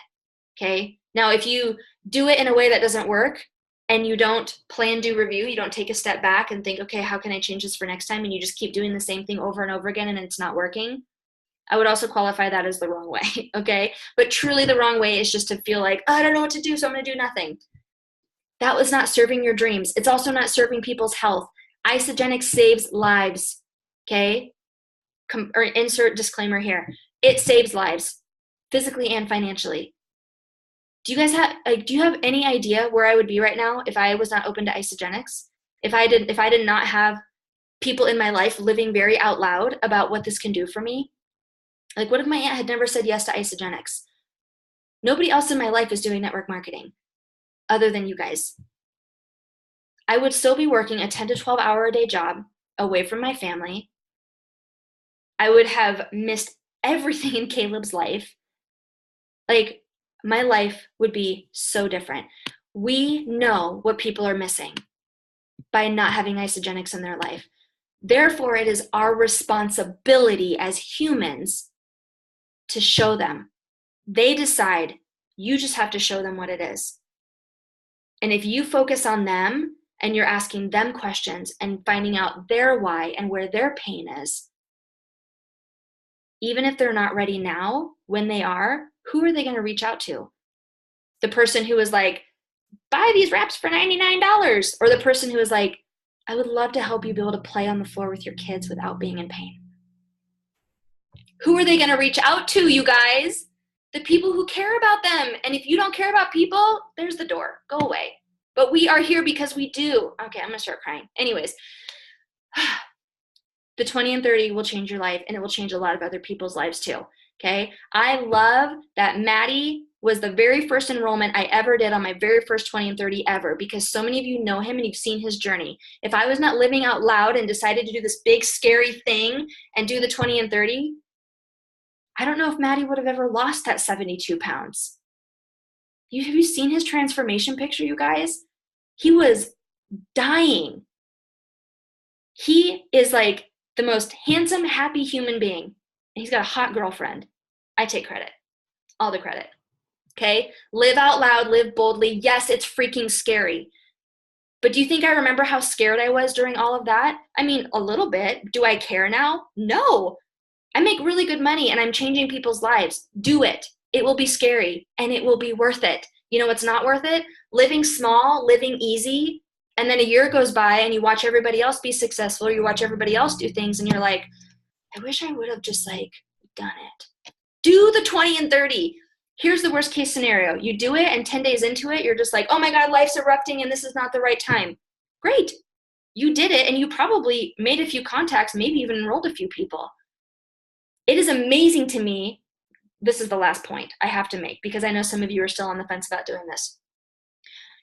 Speaker 1: okay? Now, if you do it in a way that doesn't work and you don't plan, do, review, you don't take a step back and think, okay, how can I change this for next time? And you just keep doing the same thing over and over again and it's not working, I would also qualify that as the wrong way, okay? But truly the wrong way is just to feel like, oh, I don't know what to do, so I'm going to do nothing. That was not serving your dreams. It's also not serving people's health. Isagenix saves lives, okay? Or insert disclaimer here. It saves lives, physically and financially. Do you guys have, like, do you have any idea where I would be right now if I was not open to isogenics? If I did not have people in my life living very out loud about what this can do for me? Like, what if my aunt had never said yes to isogenics? Nobody else in my life is doing network marketing other than you guys. I would still be working a 10 to 12 hour a day job away from my family. I would have missed everything in Caleb's life. Like, my life would be so different. We know what people are missing by not having isogenics in their life. Therefore, it is our responsibility as humans to show them. They decide. You just have to show them what it is. And if you focus on them and you're asking them questions and finding out their why and where their pain is, even if they're not ready now, when they are, who are they going to reach out to? The person who is like, buy these wraps for $99, or the person who is like, I would love to help you be able to play on the floor with your kids without being in pain. Who are they going to reach out to, you guys? The people who care about them. And if you don't care about people, there's the door. Go away. But we are here because we do. Okay, I'm going to start crying. Anyways, the 20 and 30 will change your life, and it will change a lot of other people's lives too. Okay? I love that Maddie was the very first enrollment I ever did on my very first 20 and 30 ever, because so many of you know him and you've seen his journey. If I was not living out loud and decided to do this big scary thing and do the 20 and 30, I don't know if Maddie would have ever lost that 72 pounds. Have you seen his transformation picture, you guys? He was dying. He is like the most handsome, happy human being. And he's got a hot girlfriend. I take credit. All the credit. Okay? Live out loud, live boldly. Yes, it's freaking scary. But do you think I remember how scared I was during all of that? I mean, a little bit. Do I care now? No. I make really good money and I'm changing people's lives. Do it. It will be scary and it will be worth it. You know what's not worth it? Living small, living easy, and then a year goes by and you watch everybody else be successful, or you watch everybody else do things and you're like, I wish I would have just like done it. Do the 20 and 30. Here's the worst case scenario. You do it and 10 days into it, you're just like, oh my God, life's erupting and this is not the right time. Great. You did it and you probably made a few contacts, maybe even enrolled a few people. It is amazing to me. This is the last point I have to make because I know some of you are still on the fence about doing this.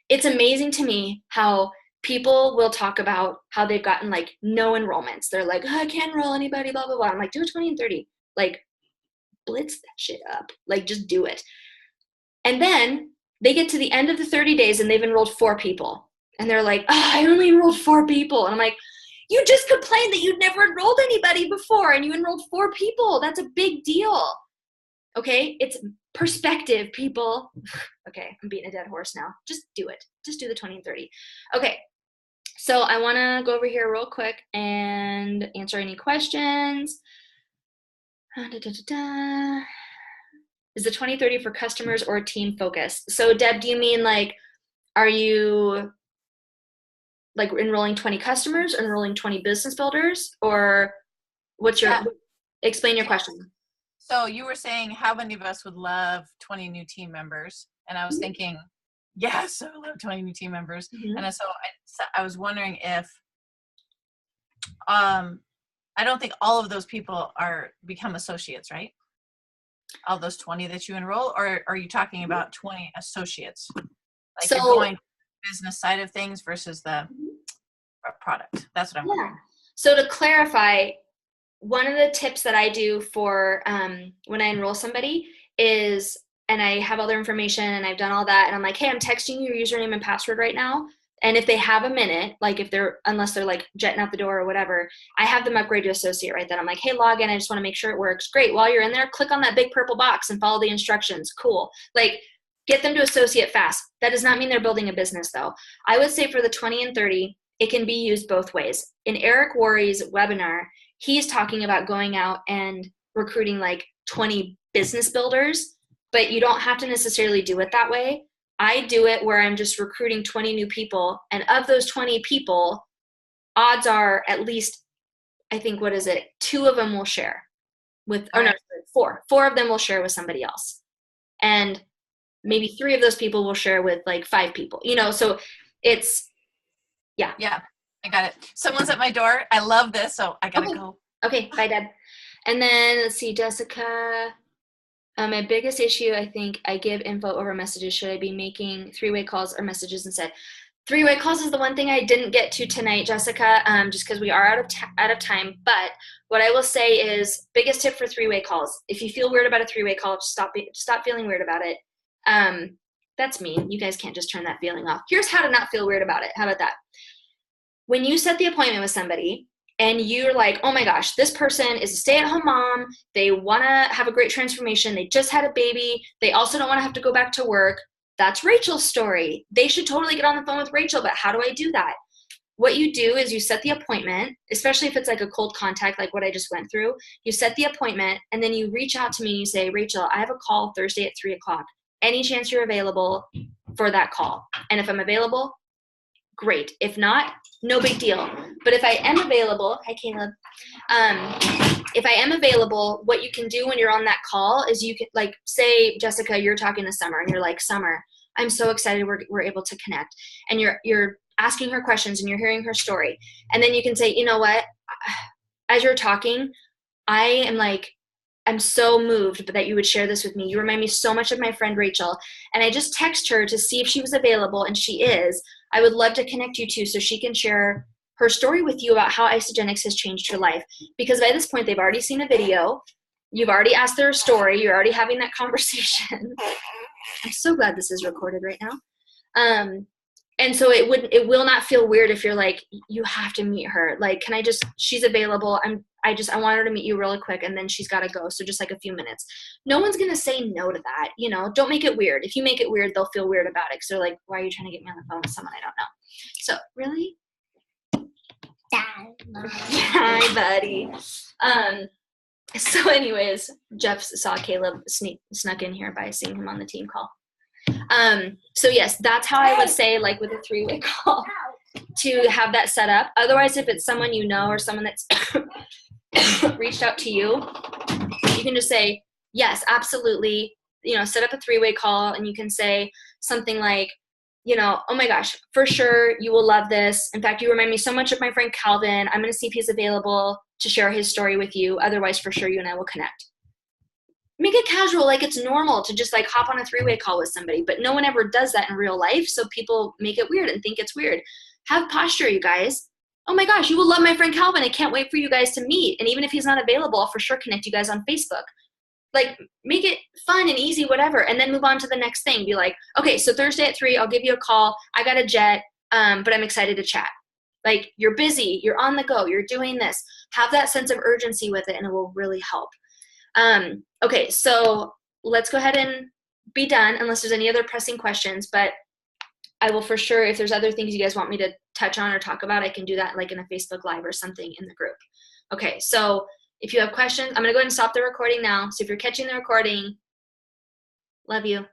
Speaker 1: It's amazing to me how people will talk about how they've gotten like no enrollments. They're like, oh, I can't enroll anybody, blah, blah, blah. I'm like, do a 20 and 30. Like, blitz that shit up. Like, just do it. And then they get to the end of the 30 days and they've enrolled 4 people. And they're like, oh, I only enrolled 4 people. And I'm like, you just complained that you'd never enrolled anybody before and you enrolled 4 people. That's a big deal. Okay? It's perspective, people. Okay, I'm beating a dead horse now. Just do it. Just do the 20 and 30. Okay, so I want to go over here real quick and answer any questions. Is the 20-30 for customers or team focused? So Deb, do you mean like, are you like enrolling 20 customers, enrolling 20 business builders, or what's your, explain your question.
Speaker 2: So you were saying how many of us would love 20 new team members? And I was thinking, yes, I love 20 new team members. And so I was wondering if, I don't think all of those people become associates, right? All those 20 that you enroll, or are you talking about 20 associates? Like so, you're going business side of things versus the product. That's what I'm wondering.
Speaker 1: So to clarify, one of the tips that I do for when I enroll somebody is, and I have all their information and I've done all that, and I'm like, hey, I'm texting you your username and password right now. And if they have a minute, like unless they're like jetting out the door or whatever, I have them upgrade to associate right then. I'm like, hey, log in. I just want to make sure it works. Great. While you're in there, click on that big purple box and follow the instructions. Cool. Like, get them to associate fast. That does not mean they're building a business though. I would say for the 20 and 30, it can be used both ways. In Eric Worre's webinar, he's talking about going out and recruiting like 20 business builders, but you don't have to necessarily do it that way. I do it where I'm just recruiting 20 new people, and of those 20 people, odds are at least, I think, 2 of them will share with, or no, 4. 4 of them will share with somebody else. And maybe 3 of those people will share with like 5 people, you know, so it's, yeah.
Speaker 2: Yeah, I got it. Someone's at my door. I love this, so I gotta
Speaker 1: Okay.
Speaker 2: go.
Speaker 1: Okay, bye, Dad. And then let's see, Jessica. My biggest issue, I think, I give info over messages. Should I be making 3-way calls or messages instead? 3-way calls is the one thing I didn't get to tonight, Jessica, just because we are out of time. But what I will say is, biggest tip for 3-way calls: if you feel weird about a 3-way call, stop feeling weird about it. That's mean. You guys can't just turn that feeling off. Here's how to not feel weird about it. How about that? When you set the appointment with somebody and you're like, oh my gosh, this person is a stay-at-home mom, they want to have a great transformation, they just had a baby, they also don't want to have to go back to work, that's Rachel's story. They should totally get on the phone with Rachel, but how do I do that? What you do is you set the appointment, especially if it's like a cold contact like what I just went through. You set the appointment and then you reach out to me and you say, Rachel, I have a call Thursday at 3 o'clock. Any chance you're available for that call? And if I'm available, great. If not, no big deal. But if I am available, hi Caleb. If I am available, what you can do when you're on that call is you can, like, say, Jessica, you're talking to Summer and you're like, Summer, I'm so excited we're able to connect. And you're asking her questions and you're hearing her story. And then you can say, you know what, as you're talking, I'm so moved that you would share this with me. You remind me so much of my friend Rachel. And I just text her to see if she was available, and she is. I would love to connect you two so she can share her story with you about how Isogenics has changed her life. Because by this point, they've already seen a video. You've already asked their story. You're already having that conversation. I'm so glad this is recorded right now. And so it will not feel weird if you're like, you have to meet her. Like, she's available. I want her to meet you really quick, and then she's got to go. So just like a few minutes. No one's going to say no to that. You know, don't make it weird. If you make it weird, they'll feel weird about it. So they're like, why are you trying to get me on the phone with someone I don't know? So really? Hi, buddy. So anyways, Jeff saw Caleb snuck in here by seeing him on the team call. So yes, that's how I would say, like with a 3-way call, to have that set up. Otherwise, if it's someone you know or someone that's reached out to you, you can just say, yes, absolutely, you know, set up a 3-way call, and you can say something like, you know, oh my gosh, for sure, you will love this. In fact, you remind me so much of my friend Calvin. I'm going to see if he's available to share his story with you. Otherwise, for sure, you and I will connect. Make it casual, like it's normal to just like hop on a 3-way call with somebody, but no one ever does that in real life, so people make it weird and think it's weird. Have posture, you guys. Oh my gosh, you will love my friend Calvin. I can't wait for you guys to meet. And even if he's not available, I'll for sure connect you guys on Facebook. Like, make it fun and easy, whatever, and then move on to the next thing. Be like, okay, so Thursday at 3, I'll give you a call. I got a jet, but I'm excited to chat. Like, you're busy, you're on the go, you're doing this. Have that sense of urgency with it, and it will really help. Okay, so let's go ahead and be done unless there's any other pressing questions, but I will for sure, if there's other things you guys want me to touch on or talk about, I can do that like in a Facebook Live or something in the group. Okay, so if you have questions, I'm going to go ahead and stop the recording now. So if you're catching the recording, love you.